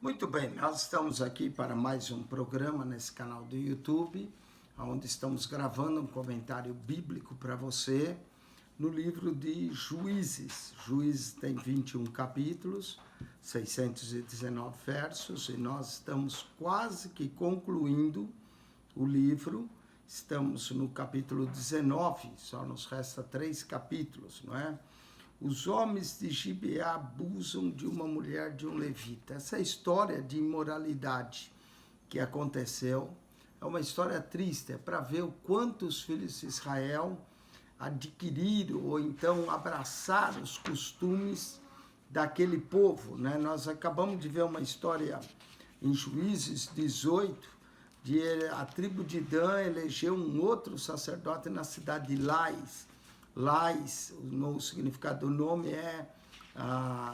Muito bem, nós estamos aqui para mais um programa nesse canal do YouTube, onde estamos gravando um comentário bíblico para você no livro de Juízes. Juízes tem 21 capítulos, 619 versos, e nós estamos quase que concluindo o livro. Estamos no capítulo 19, só nos resta 3 capítulos, não é? Os homens de Gibeá abusam de uma mulher de um levita. Essa história de imoralidade que aconteceu é uma história triste, é para ver o quanto os filhos de Israel adquiriram ou então abraçaram os costumes daquele povo, né? Nós acabamos de ver uma história em Juízes 18, de a tribo de Dan elegeu um outro sacerdote na cidade de Lais. Lais, o significado do nome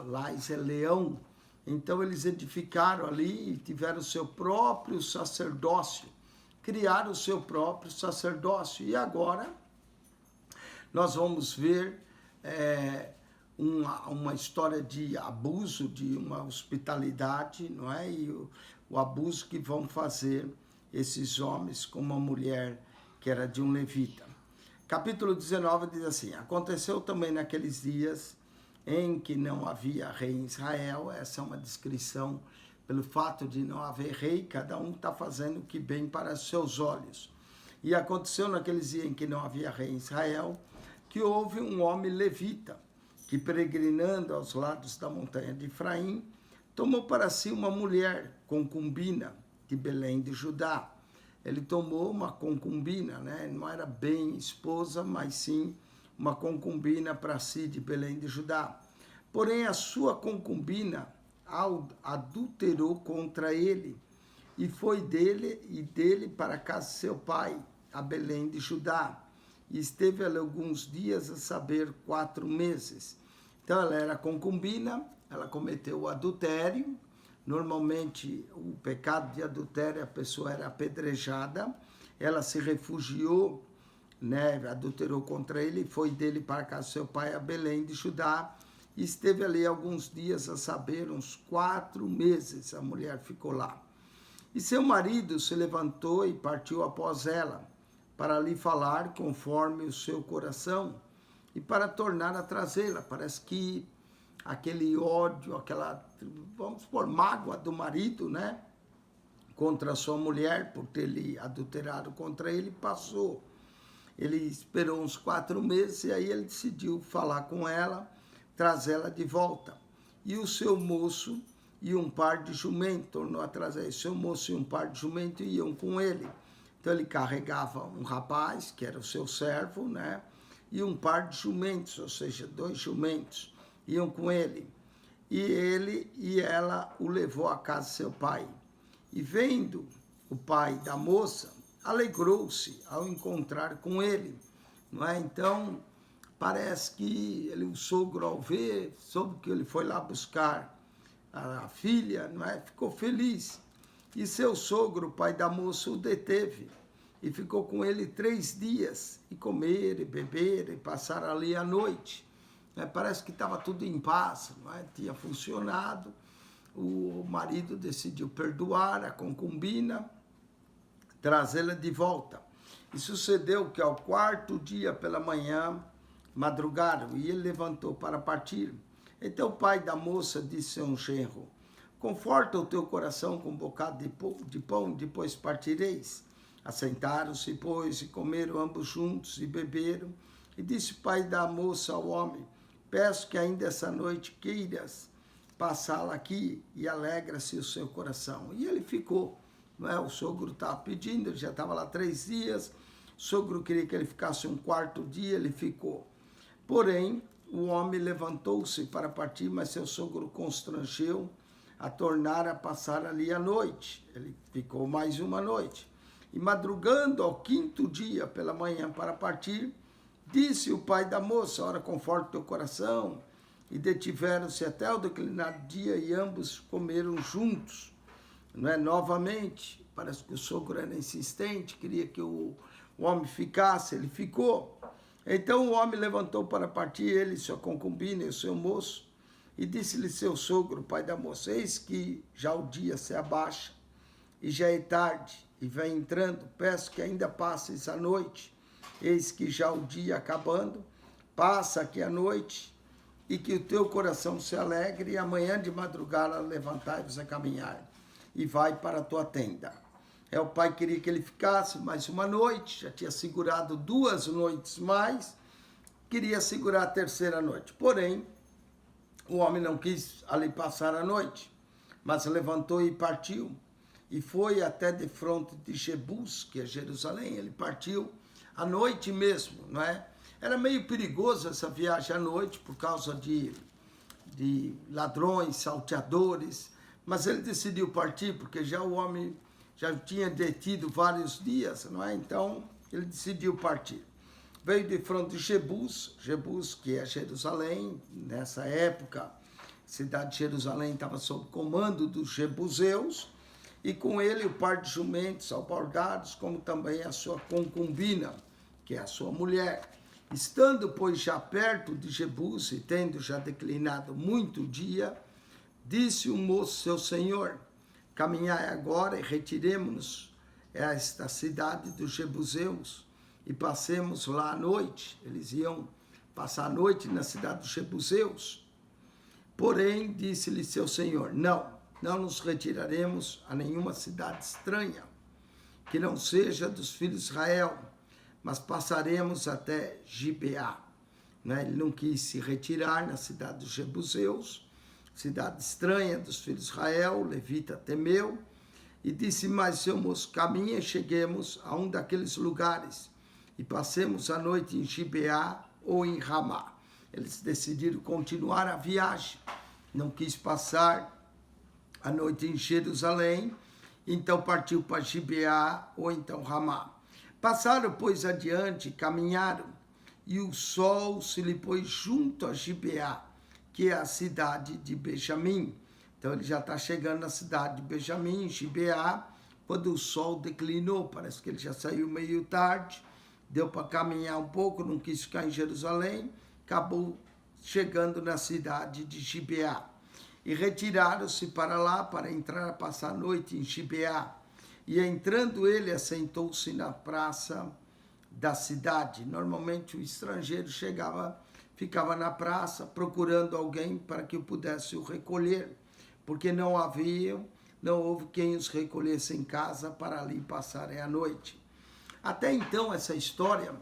Lais é leão. Então eles edificaram ali e tiveram o seu próprio sacerdócio, criaram o seu próprio sacerdócio. E agora nós vamos ver uma história de abuso, de uma hospitalidade, não é? E o abuso que vão fazer esses homens com uma mulher que era de um levita. Capítulo 19 diz assim: aconteceu também naqueles dias em que não havia rei em Israel. Essa é uma descrição pelo fato de não haver rei, cada um está fazendo o que bem para seus olhos. E aconteceu naqueles dias em que não havia rei em Israel, que houve um homem levita, que peregrinando aos lados da montanha de Efraim, tomou para si uma mulher concubina de Belém de Judá. Ele tomou uma concubina, né? Não era bem esposa, mas sim uma concubina para si de Belém de Judá. Porém, a sua concubina adulterou contra ele e foi dele para a casa de seu pai, a Belém de Judá. E esteve ali alguns dias, a saber, 4 meses. Então, ela era concubina, ela cometeu o adultério. Normalmente, o pecado de adultério, a pessoa era apedrejada, ela se refugiou, né, adulterou contra ele, foi dele para a casa do seu pai, a Belém de Judá, e esteve ali alguns dias, a saber, uns 4 meses, a mulher ficou lá. E seu marido se levantou e partiu após ela, para lhe falar conforme o seu coração, e para tornar a trazê-la. Parece que aquele ódio, aquela, vamos supor, mágoa do marido, né, contra a sua mulher, por ter lhe adulterado contra ele, passou. Ele esperou uns 4 meses e aí ele decidiu falar com ela, trazê-la de volta. E o seu moço e um par de jumento, tornou a trazer. Seu moço e um par de jumento iam com ele. Então ele carregava um rapaz, que era o seu servo, né, e um par de jumentos, ou seja, 2 jumentos, iam com ele. E ele e ela o levou à casa de seu pai. E vendo o pai da moça, alegrou-se ao encontrar com ele, não é? Então, parece que o sogro, ao ver, soube que ele foi lá buscar a filha, não é? Ficou feliz. E seu sogro, o pai da moça, o deteve e ficou com ele 3 dias, e comer, e beber, e passar ali a noite. Parece que estava tudo em paz, não é? Tinha funcionado. O marido decidiu perdoar a concubina, trazê-la de volta. E sucedeu que ao 4º dia pela manhã, madrugaram, e ele levantou para partir. Então o pai da moça disse a um genro: conforta o teu coração com um bocado de pão, depois partireis. Assentaram-se, pois, e comeram ambos juntos, e beberam. E disse o pai da moça ao homem: peço que ainda essa noite queiras passá-la aqui, e alegra-se o seu coração. E ele ficou, não é? O sogro estava pedindo, ele já estava lá 3 dias, o sogro queria que ele ficasse um 4º dia, ele ficou. Porém, o homem levantou-se para partir, mas seu sogro constrangeu a tornar a passar ali a noite. Ele ficou mais uma noite. E madrugando ao 5º dia pela manhã para partir, disse o pai da moça: ora, conforta o teu coração. E detiveram-se até o declinar do dia, e ambos comeram juntos, não é? Novamente, parece que o sogro era insistente, queria que o homem ficasse, ele ficou. Então o homem levantou para partir, ele, sua concubina e o seu moço, E disse-lhe seu sogro, pai da moça, eis que já o dia se abaixa, e já é tarde, e vem entrando, peço que ainda passes a noite. Eis que já o dia acabando, passa aqui a noite, e que o teu coração se alegre, e amanhã de madrugada levantai-vos a caminhar, e vai para a tua tenda. O pai queria que ele ficasse mais uma noite, já tinha segurado 2 noites mais, queria segurar a terceira noite. Porém, o homem não quis ali passar a noite, mas levantou e partiu, e foi até de fronte de Jebus, que é Jerusalém. Ele partiu à noite mesmo, não é? Era meio perigoso essa viagem à noite, por causa de ladrões, salteadores, mas ele decidiu partir, porque já o homem já tinha detido vários dias, não é? Então, ele decidiu partir. Veio de fronte de Jebus, que é Jerusalém. Nessa época, a cidade de Jerusalém estava sob comando dos jebuseus, e com ele o par de jumentos albordados, como também a sua concubina, que é a sua mulher. Estando, pois, já perto de Jebus, e tendo já declinado muito o dia, disse o moço, seu senhor, caminhai agora e retiremo-nos a esta cidade dos jebuseus, e passemos lá à noite. Eles iam passar a noite na cidade dos jebuseus. Porém, disse-lhe seu senhor, não nos retiraremos a nenhuma cidade estranha, que não seja dos filhos de Israel, mas passaremos até Gibeá. Ele não quis se retirar na cidade dos jebuseus, cidade estranha dos filhos de Israel. O levita temeu e disse, mas seu moço, caminha e cheguemos a um daqueles lugares, e passemos a noite em Gibeá ou em Ramá. Eles decidiram continuar a viagem, não quis passar a noite em Jerusalém, então partiu para Gibeá ou então Ramá. Passaram, pois, adiante, caminharam, e o sol se lhe pôs junto a Gibeá, que é a cidade de Benjamim. Então ele já está chegando na cidade de Benjamim, Gibeá, quando o sol declinou. Parece que ele já saiu meio tarde, deu para caminhar um pouco, não quis ficar em Jerusalém, acabou chegando na cidade de Gibeá. E retiraram-se para lá, para entrar a passar a noite em Gibeá. E entrando ele, assentou-se na praça da cidade. Normalmente o estrangeiro ficava na praça, procurando alguém para que o pudesse o recolher, porque não houve quem os recolhesse em casa para ali passarem a noite. Até então, essa história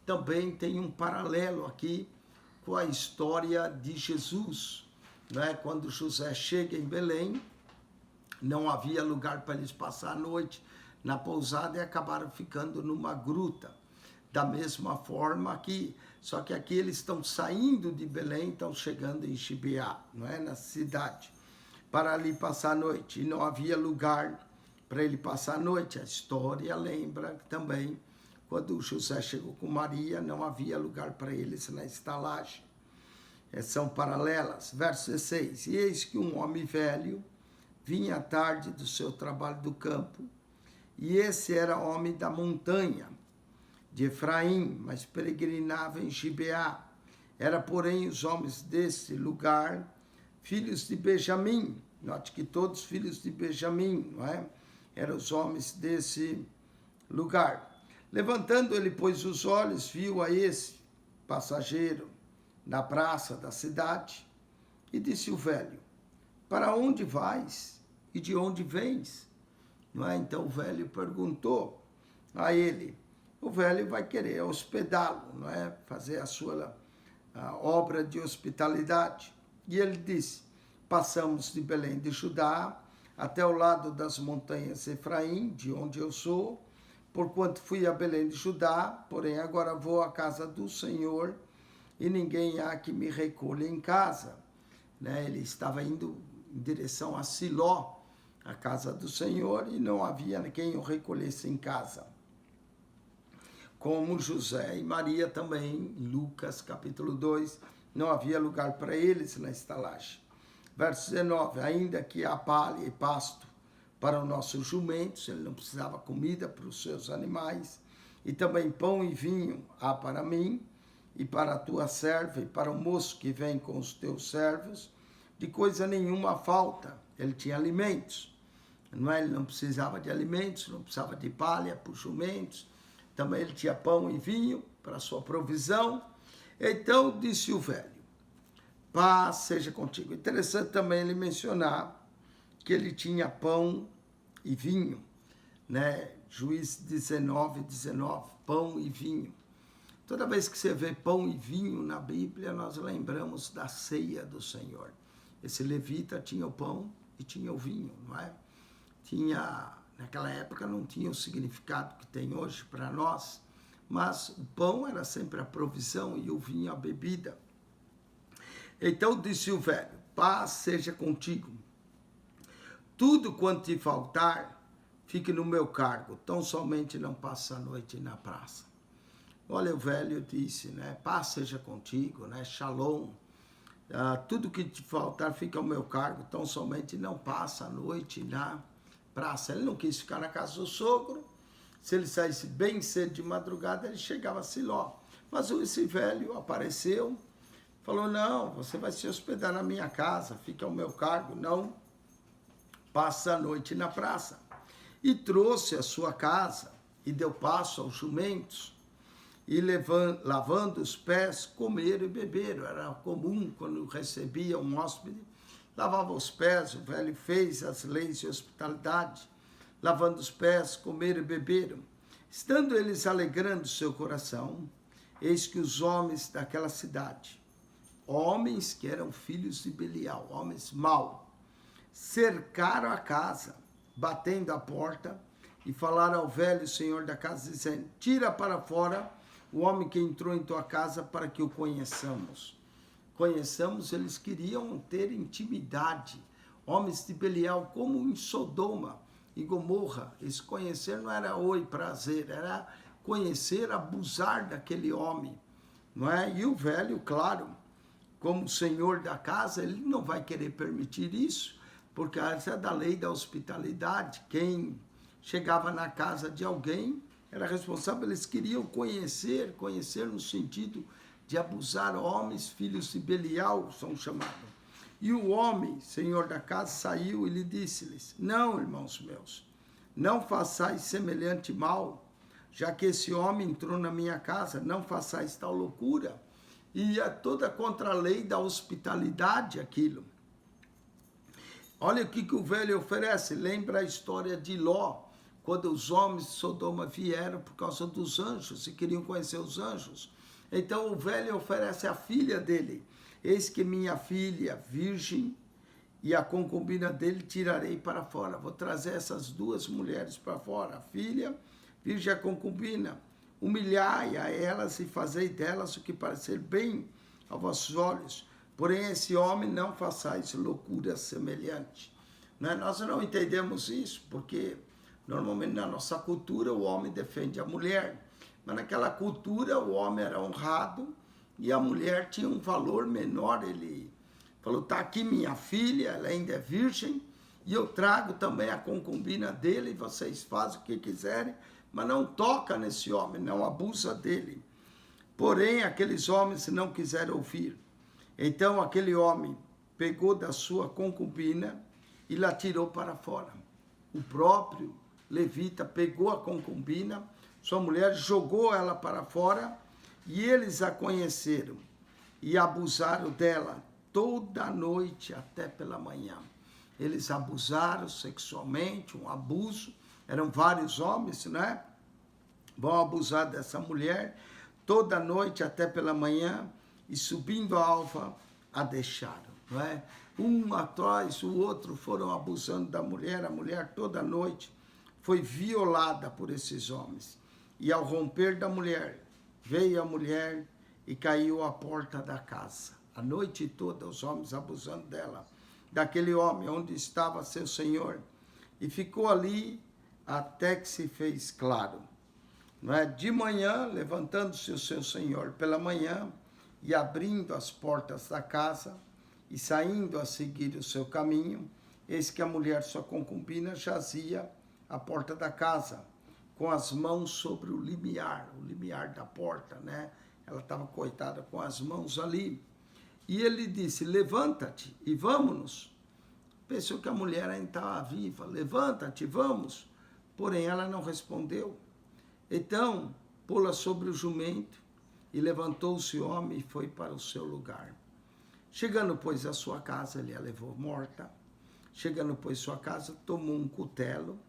também tem um paralelo aqui com a história de Jesus, né? Quando José chega em Belém, não havia lugar para eles passar a noite na pousada e acabaram ficando numa gruta. Da mesma forma aqui, só que aqui eles estão saindo de Belém, estão chegando em Gibeá, não é? Na cidade, para ali passar a noite. E não havia lugar para ele passar a noite. A história lembra também, quando José chegou com Maria, não havia lugar para eles na estalagem. São paralelas. Verso 16. E eis que um homem velho vinha à tarde do seu trabalho do campo, e esse era homem da montanha de Efraim, mas peregrinava em Gibeá. Era, porém, os homens desse lugar, filhos de Benjamim. Note que todos filhos de Benjamim, não é? Eram os homens desse lugar. Levantando ele, pois, os olhos, viu a esse passageiro na praça da cidade, e disse o velho, para onde vais e de onde vens? Não é? Então o velho perguntou a ele. O velho vai querer hospedá-lo, não é? Fazer a obra de hospitalidade. E ele disse, passamos de Belém de Judá até o lado das montanhas Efraim, de onde eu sou, porquanto fui a Belém de Judá, porém agora vou à casa do Senhor, e ninguém há que me recolha em casa. Né? Ele estava indo em direção a Siló, a casa do Senhor, e não havia quem o recolhesse em casa. Como José e Maria também, em Lucas capítulo 2, não havia lugar para eles na estalagem. Verso 19, ainda que há palha e pasto para os nossos jumentos, ele não precisava comida para os seus animais, e também pão e vinho há para mim, e para a tua serva, e para o moço que vem com os teus servos, de coisa nenhuma falta. Ele tinha alimentos, não é? Ele não precisava de alimentos, não precisava de palha para os jumentos. Também ele tinha pão e vinho para a sua provisão. Então disse o velho: paz seja contigo. Interessante também ele mencionar que ele tinha pão e vinho, né? Juízes 19, pão e vinho. Toda vez que você vê pão e vinho na Bíblia, nós lembramos da ceia do Senhor. Esse levita tinha o pão e tinha o vinho, não é? Naquela época não tinha o significado que tem hoje para nós, mas o pão era sempre a provisão e o vinho a bebida. Então disse o velho: paz seja contigo. Tudo quanto te faltar, fique no meu cargo, tão somente não passe a noite na praça. Olha, o velho disse, né? Paz seja contigo, né? Shalom. Tudo que te faltar, fica ao meu cargo, tão somente não passa a noite na praça. Ele não quis ficar na casa do sogro. Se ele saísse bem cedo de madrugada, ele chegava a Siló. Mas esse velho apareceu, falou: não, você vai se hospedar na minha casa, fica ao meu cargo, não passa a noite na praça. E trouxe a sua casa e deu passo aos jumentos, e lavando os pés, comeram e beberam. Era comum, quando recebia um hóspede, lavava os pés. O velho fez as leis de hospitalidade, lavando os pés, comeram e beberam. Estando eles alegrando seu coração, eis que os homens daquela cidade, homens que eram filhos de Belial, homens maus, cercaram a casa, batendo a porta, e falaram ao velho senhor da casa, dizendo: tira para fora o homem que entrou em tua casa, para que o conheçamos. Conheçamos, eles queriam ter intimidade. Homens de Belial, como em Sodoma e Gomorra, eles conheceram, não era oi, prazer, era conhecer, abusar daquele homem, não é? E o velho, claro, como senhor da casa, ele não vai querer permitir isso, porque essa é da lei da hospitalidade. Quem chegava na casa de alguém era responsável. Eles queriam conhecer no sentido de abusar. Homens, filhos de Belial, são chamados. E o homem, senhor da casa, saiu e lhe disse-lhes: não, irmãos meus, não façais semelhante mal, já que esse homem entrou na minha casa, não façais tal loucura. E é toda contra a lei da hospitalidade aquilo. Olha o que o velho oferece. Lembra a história de Ló, quando os homens de Sodoma vieram por causa dos anjos e queriam conhecer os anjos. Então o velho oferece a filha dele: eis que minha filha virgem e a concubina dele tirarei para fora. Vou trazer essas duas mulheres para fora, a filha virgem e a concubina. Humilhai a elas e fazei delas o que parecer bem aos vossos olhos. Porém, esse homem não façais loucura semelhante. Nós não entendemos isso, porque normalmente na nossa cultura o homem defende a mulher. Mas naquela cultura o homem era honrado e a mulher tinha um valor menor. Ele falou: está aqui minha filha, ela ainda é virgem, e eu trago também a concubina dele, e vocês fazem o que quiserem, mas não toca nesse homem, não abusa dele. Porém, aqueles homens não quiseram ouvir. Então aquele homem pegou da sua concubina e la tirou para fora. O próprio levita pegou a concubina, sua mulher, jogou ela para fora, e eles a conheceram e abusaram dela toda a noite até pela manhã. Eles abusaram sexualmente, um abuso. Eram vários homens, né? Vão abusar dessa mulher toda a noite até pela manhã, e subindo a alva a deixaram, não é? Um atrás, o outro foram abusando da mulher. A mulher toda a noite foi violada por esses homens. E ao romper da mulher, veio a mulher e caiu à porta da casa. A noite toda os homens abusando dela, daquele homem onde estava seu senhor, e ficou ali até que se fez claro. Não é? De manhã, levantando-se o seu senhor pela manhã e abrindo as portas da casa e saindo a seguir o seu caminho, eis que a mulher, sua concubina, jazia à porta da casa, com as mãos sobre o limiar da porta, né? Ela estava coitada com as mãos ali. E ele disse, levanta-te e vamos-nos. Pensou que a mulher ainda estava viva, levanta-te, vamos. Porém, ela não respondeu. Então, pô-la sobre o jumento, e levantou-se o homem e foi para o seu lugar. Chegando, pois, à sua casa, ele a levou morta. Chegando, pois, à sua casa, tomou um cutelo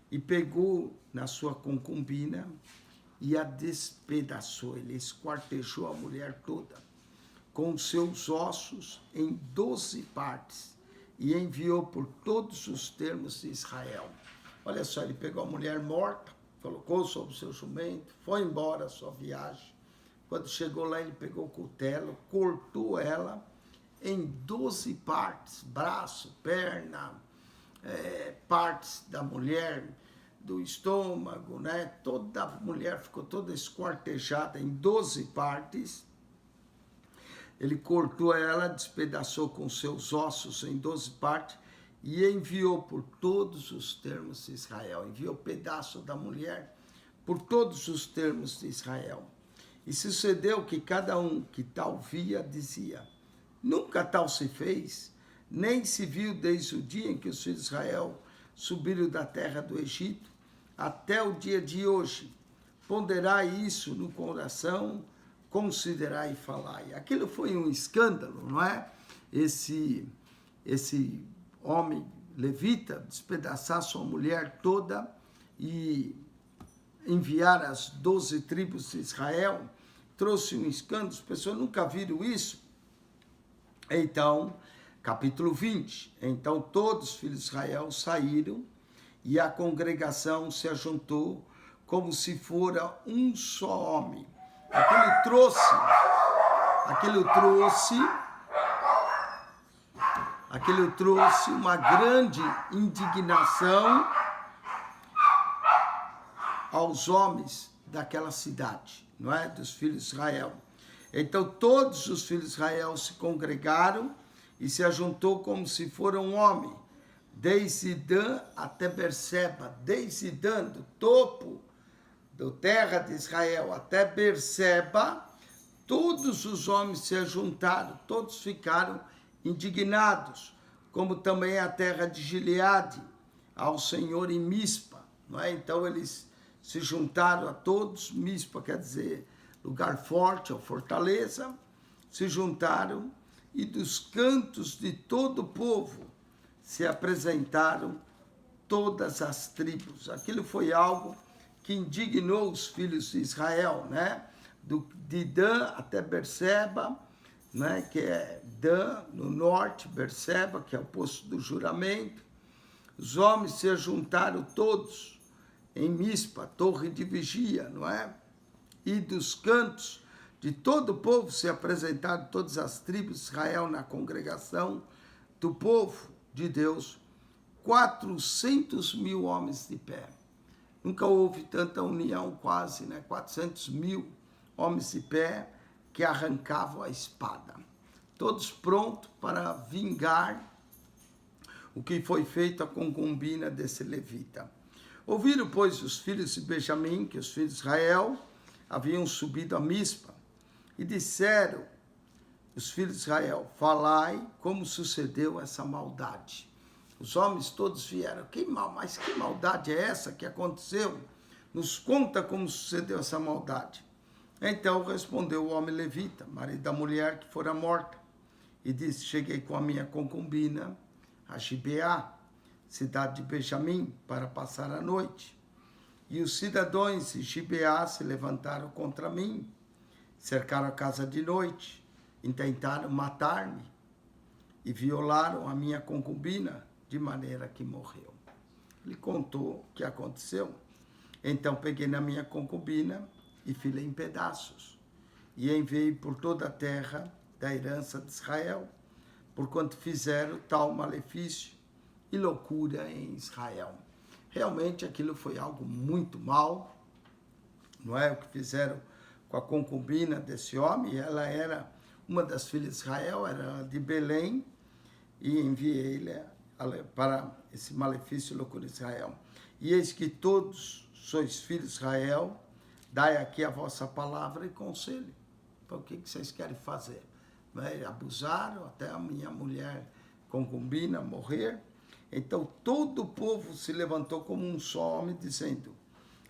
e pegou na sua concubina e a despedaçou. Ele esquartejou a mulher toda, com seus ossos em 12 partes, e enviou por todos os termos de Israel. Olha só, ele pegou a mulher morta, colocou sobre o seu jumento, foi embora a sua viagem. Quando chegou lá, ele pegou o cutelo, cortou ela em 12 partes, braço, perna, partes da mulher, do estômago, né? Toda a mulher ficou toda esquartejada em 12 partes. Ele cortou ela, despedaçou com seus ossos em 12 partes e enviou por todos os termos de Israel. Enviou pedaço da mulher por todos os termos de Israel. E sucedeu que cada um que tal via dizia, nunca tal se fez, nem se viu desde o dia em que os filhos de Israel subiram da terra do Egito até o dia de hoje. Ponderai isso no coração, considerai e falai. Aquilo foi um escândalo, não é? Esse homem levita despedaçar sua mulher toda e enviar as 12 tribos de Israel, trouxe um escândalo, as pessoas nunca viram isso. Então, capítulo 20, então todos os filhos de Israel saíram e a congregação se ajuntou como se fora um só homem. Aquilo trouxe uma grande indignação aos homens daquela cidade, não é? Dos filhos de Israel. Então todos os filhos de Israel se congregaram e se ajuntou como se fora um homem, desde Dan até Berseba, desde Dan, do topo da terra de Israel até Berseba, todos os homens se ajuntaram, todos ficaram indignados, como também a terra de Gileade, ao Senhor em Mispa, não é? Então eles se juntaram a todos, Mispa quer dizer lugar forte, ou fortaleza, se juntaram e dos cantos de todo o povo se apresentaram todas as tribos. Aquilo foi algo que indignou os filhos de Israel, né? De Dan até Berseba, né? Que é Dan no norte, Berseba, que é o poço do juramento. Os homens se juntaram todos em Mispa, torre de vigia, não é? E dos cantos de todo o povo se apresentaram todas as tribos de Israel na congregação do povo de Deus, 400.000 homens de pé. Nunca houve tanta união, quase, né? 400.000 homens de pé que arrancavam a espada. Todos prontos para vingar o que foi feito à concubina desse levita. Ouviram, pois, os filhos de Benjamim, que os filhos de Israel haviam subido a Mispa, e disseram os filhos de Israel, falai como sucedeu essa maldade. Os homens todos vieram, mas que maldade é essa que aconteceu? Nos conta como sucedeu essa maldade. Então respondeu o homem levita, marido da mulher que fora morta, e disse, cheguei com a minha concubina a Gibeá, cidade de Benjamim, para passar a noite. E os cidadãos de Gibeá se levantaram contra mim, cercaram a casa de noite, intentaram matar-me e violaram a minha concubina, de maneira que morreu. Ele contou o que aconteceu. Então peguei na minha concubina e filei em pedaços, e enviei por toda a terra da herança de Israel, porquanto fizeram tal malefício e loucura em Israel. Realmente aquilo foi algo muito mal, não é? O que fizeram com a concubina desse homem, ela era uma das filhas de Israel, era de Belém, e enviei-la para esse malefício e loucura de Israel. E eis que todos sois filhos de Israel, dai aqui a vossa palavra e conselho. Então, o que vocês querem fazer? né? Abusaram até a minha mulher concubina morrer. Então todo o povo se levantou como um só homem, dizendo: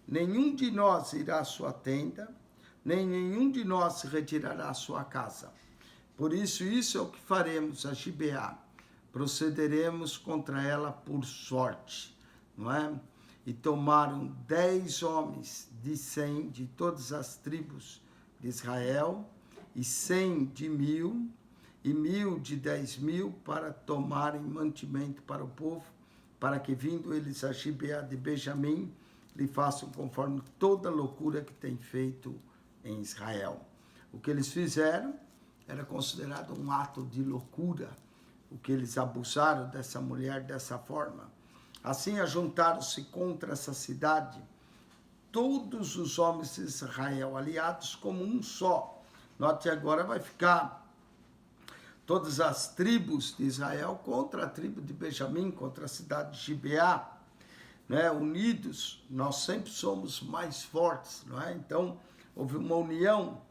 nenhum de nós irá à sua tenda, nem nenhum de nós se retirará à sua casa. Por isso é o que faremos a Gibeá. Procederemos contra ela por sorte, não é? E tomaram 10 homens de 100 de todas as tribos de Israel, e 100 de 1000, e 1000 de 10.000, para tomarem mantimento para o povo, para que, vindo eles a Gibeá de Benjamim, lhe façam conforme toda a loucura que tem feito em Israel. O que eles fizeram era considerado um ato de loucura, o que eles abusaram dessa mulher dessa forma. Assim, ajuntaram-se contra essa cidade todos os homens de Israel, aliados como um só. Note, agora vai ficar todas as tribos de Israel contra a tribo de Benjamim, contra a cidade de Gibeá, né? Unidos, nós sempre somos mais fortes, não é? Então, houve uma união,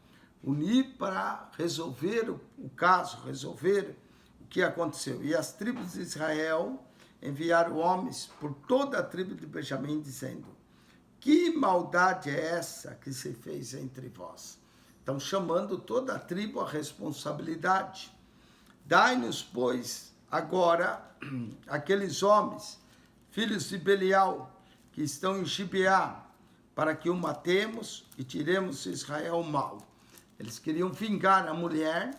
unir para resolver o caso, resolver o que aconteceu. E as tribos de Israel enviaram homens por toda a tribo de Benjamim, dizendo: que maldade é essa que se fez entre vós? Estão chamando toda a tribo à responsabilidade. Dai-nos, pois, agora aqueles homens, filhos de Belial, que estão em Gibeá, para que o matemos e tiremos Israel mal. Eles queriam vingar a mulher,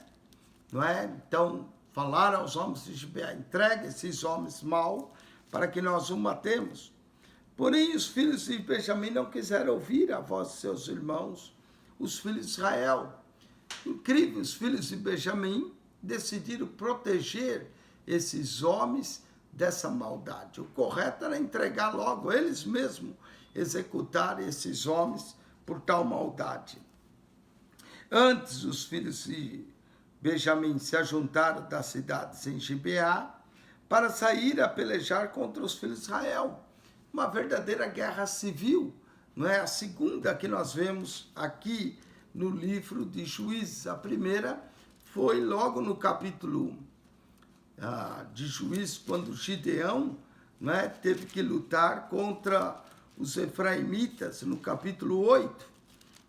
não é? Então, falaram aos homens de Gibeá: entregue esses homens mal, para que nós o matemos. Porém, os filhos de Benjamim não quiseram ouvir a voz de seus irmãos, os filhos de Israel. Incrível, os filhos de Benjamim decidiram proteger esses homens dessa maldade. O correto era entregar logo, eles mesmos executar esses homens por tal maldade. Antes, os filhos de Benjamim se ajuntaram das cidades em Gibeá para sair a pelejar contra os filhos de Israel. Uma verdadeira guerra civil, não é? A segunda que nós vemos aqui no livro de Juízes. A primeira foi logo no capítulo de Juízes, quando Gideão, não é, teve que lutar contra os efraimitas, no capítulo 8.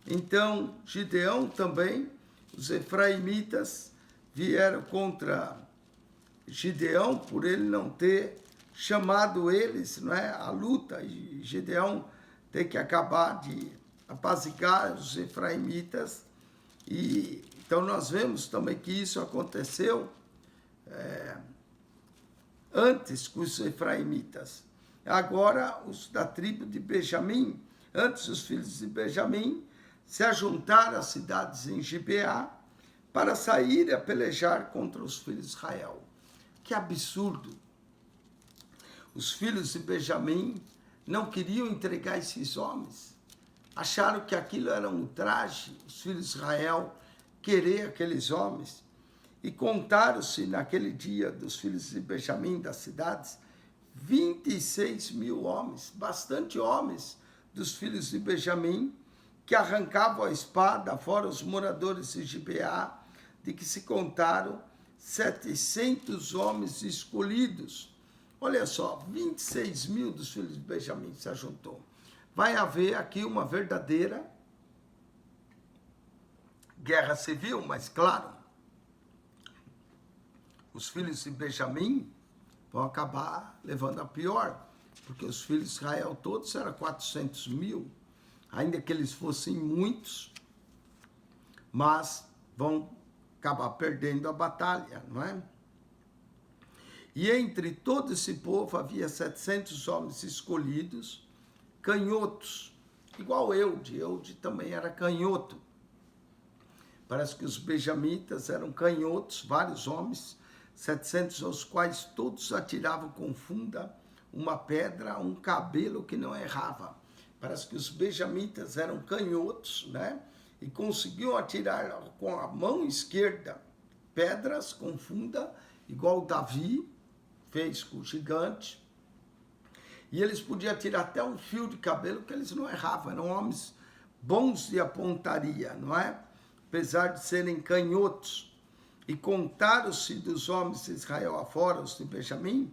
Então, Gideão também, os efraimitas vieram contra Gideão por ele não ter chamado eles, não é, à luta, e Gideão tem que acabar de apaziguar os efraimitas. E então nós vemos também que isso aconteceu antes com os efraimitas. Agora, os da tribo de Benjamim, antes os filhos de Benjamim se ajuntaram às cidades em Gibeá para sair a pelejar contra os filhos de Israel. Que absurdo! Os filhos de Benjamim não queriam entregar esses homens. Acharam que aquilo era um ultraje, os filhos de Israel querer aqueles homens. E contaram-se naquele dia dos filhos de Benjamim, das cidades, 26.000 homens, bastante homens dos filhos de Benjamim, que arrancavam a espada, fora os moradores de Gibeá, de que se contaram 700 homens escolhidos. Olha só, 26.000 dos filhos de Benjamim se ajuntou. Vai haver aqui uma verdadeira guerra civil, mas claro, os filhos de Benjamim vão acabar levando a pior, porque os filhos de Israel todos eram 400.000, ainda que eles fossem muitos, mas vão acabar perdendo a batalha, não é? E entre todo esse povo havia 700 homens escolhidos, canhotos, igual Eude também era canhoto. Parece que os benjamitas eram canhotos, vários homens, 700 aos quais todos atiravam com funda uma pedra, um cabelo que não errava. Parece que os benjamitas eram canhotos, né? E conseguiam atirar com a mão esquerda pedras com funda, igual Davi fez com o gigante. E eles podiam atirar até um fio de cabelo, que eles não erravam. Eram homens bons de pontaria, não é? Apesar de serem canhotos. E contaram-se dos homens de Israel afora, os de Benjamim,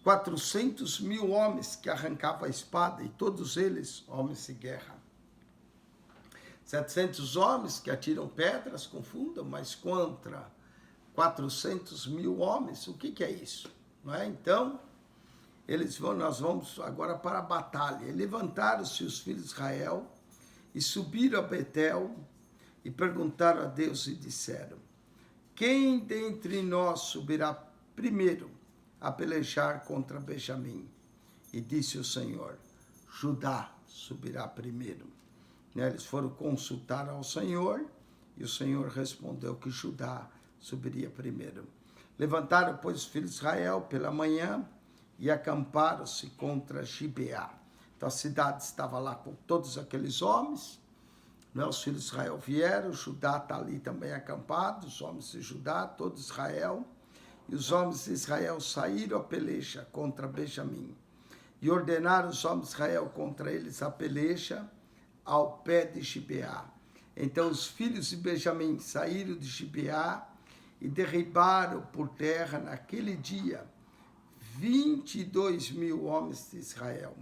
400.000 homens que arrancavam a espada, e todos eles homens de guerra. 700 homens que atiram pedras, confundam, mas contra 400.000 homens, o que é isso? Não é? Então, nós vamos agora para a batalha. E levantaram-se os filhos de Israel e subiram a Betel e perguntaram a Deus e disseram: quem dentre nós subirá primeiro a pelejar contra Benjamim? E disse o Senhor: Judá subirá primeiro. Eles foram consultar ao Senhor e o Senhor respondeu que Judá subiria primeiro. Levantaram, pois, os filhos de Israel pela manhã e acamparam-se contra Gibeá. Então a cidade estava lá com todos aqueles homens. Os filhos de Israel vieram, Judá está ali também acampado, os homens de Judá, todo Israel. E os homens de Israel saíram a peleja contra Benjamim. E ordenaram os homens de Israel contra eles a peleja ao pé de Gibeá. Então os filhos de Benjamim saíram de Gibeá e derribaram por terra naquele dia 22.000 homens de Israel.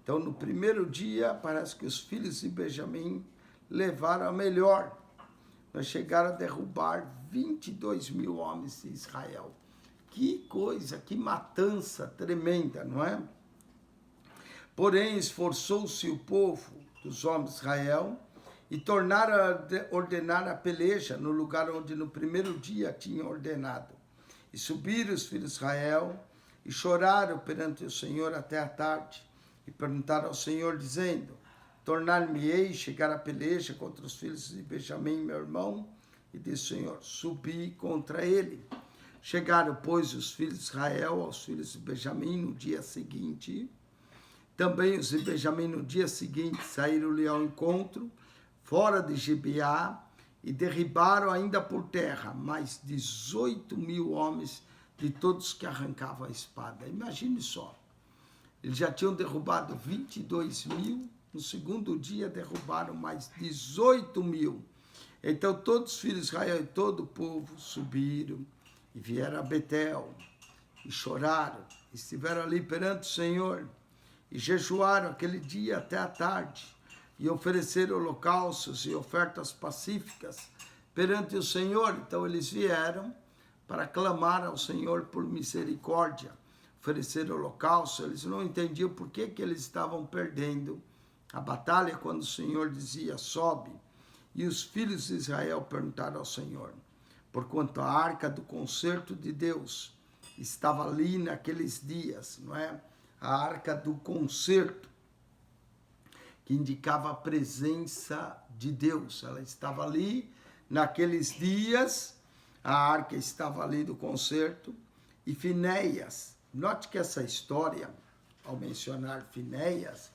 Então no primeiro dia parece que os filhos de Benjamim levaram a melhor. Nós chegaram a derrubar 22.000 homens de Israel. Que coisa, que matança tremenda, não é? Porém esforçou-se o povo dos homens de Israel e tornaram a ordenar a peleja no lugar onde no primeiro dia tinham ordenado. E subiram os filhos de Israel e choraram perante o Senhor até a tarde e perguntaram ao Senhor, dizendo: tornar-me-ei chegar a peleja contra os filhos de Benjamim, meu irmão? E disse o Senhor: subi contra ele. Chegaram, pois, os filhos de Israel aos filhos de Benjamim no dia seguinte. Também os de Benjamim no dia seguinte saíram-lhe ao encontro, fora de Gibeá, e derribaram ainda por terra mais 18.000 homens de todos que arrancavam a espada. Imagine só, eles já tinham derrubado 22.000, no segundo dia derrubaram mais 18.000. Então todos os filhos de Israel e todo o povo subiram e vieram a Betel, e choraram, estiveram ali perante o Senhor, e jejuaram aquele dia até a tarde, e ofereceram holocaustos e ofertas pacíficas perante o Senhor. Então eles vieram para clamar ao Senhor por misericórdia, ofereceram holocaustos. Eles não entendiam por que eles estavam perdendo a batalha quando o Senhor dizia: sobe. E os filhos de Israel perguntaram ao Senhor, porquanto a arca do concerto de Deus estava ali naqueles dias, não é? A arca do concerto, que indicava a presença de Deus. Ela estava ali naqueles dias, a arca estava ali do concerto. E Finéias, note que essa história, ao mencionar Finéias,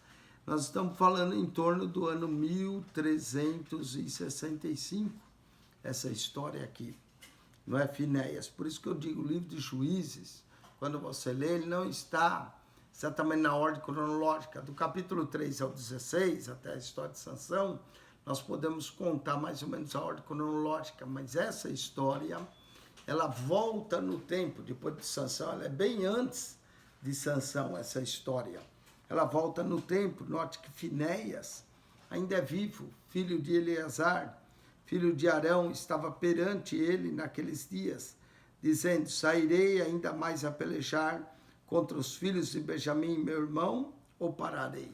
nós estamos falando em torno do ano 1365, essa história aqui, não é? Finéias. Por isso que eu digo, o livro de Juízes, quando você lê, ele não está exatamente na ordem cronológica. Do capítulo 3 ao 16, até a história de Sansão, nós podemos contar mais ou menos a ordem cronológica, mas essa história, ela volta no tempo, depois de Sansão, ela é bem antes de Sansão, essa história. Ela volta no tempo. Note que Finéias ainda é vivo, filho de Eleazar, filho de Arão, estava perante ele naqueles dias, dizendo: sairei ainda mais a pelejar contra os filhos de Benjamim, meu irmão, ou pararei?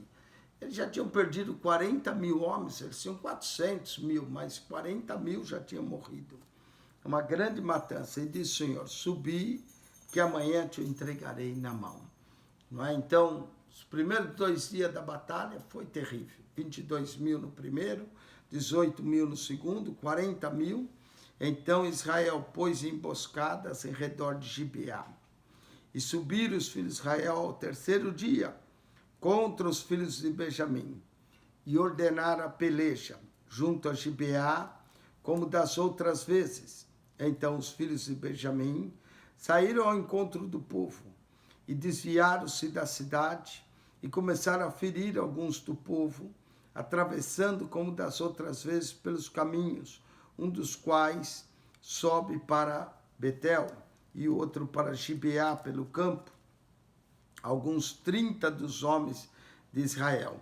Eles já tinham perdido 40.000 homens, eles tinham 400.000, mas 40.000 já tinham morrido. Uma grande matança. E disse: Senhor, subi, que amanhã te entregarei na mão. Não é? Então, os primeiros 2 dias da batalha foi terrível. 22.000 no primeiro, 18.000 no segundo, 40.000. Então Israel pôs emboscadas em redor de Gibeá. E subiram os filhos de Israel ao terceiro dia contra os filhos de Benjamim, e ordenaram a peleja junto a Gibeá, como das outras vezes. Então os filhos de Benjamim saíram ao encontro do povo, e desviaram-se da cidade, e começaram a ferir alguns do povo, atravessando como das outras vezes pelos caminhos, um dos quais sobe para Betel e outro para Gibeá pelo campo, alguns 30 dos homens de Israel.